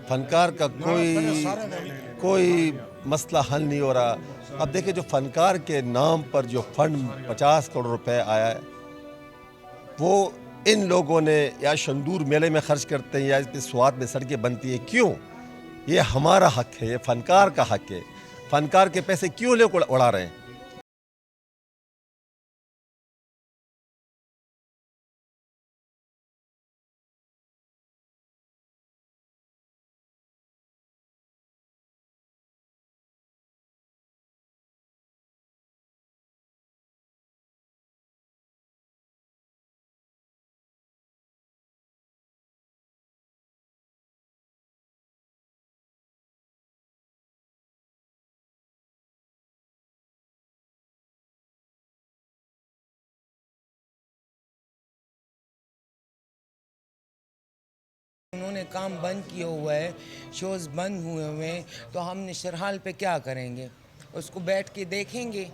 फनकार का कोई मसला हल नहीं हो रहा। अब देखिए, जो फनकार के नाम पर जो फंड 50 करोड़ रुपए आया है, वो इन लोगों ने या शंदूर मेले में खर्च करते हैं या इस पे स्वाद में सड़कें बनती हैं। क्यों? ये हमारा हक है, ये फनकार का हक है। फनकार के पैसे क्यों लोग उड़ा रहे हैं? उन्होंने काम बंद किया हुआ है, शोज़ बंद हुए हुए हैं, तो हम निशरहाल पे क्या करेंगे? उसको बैठ के देखेंगे।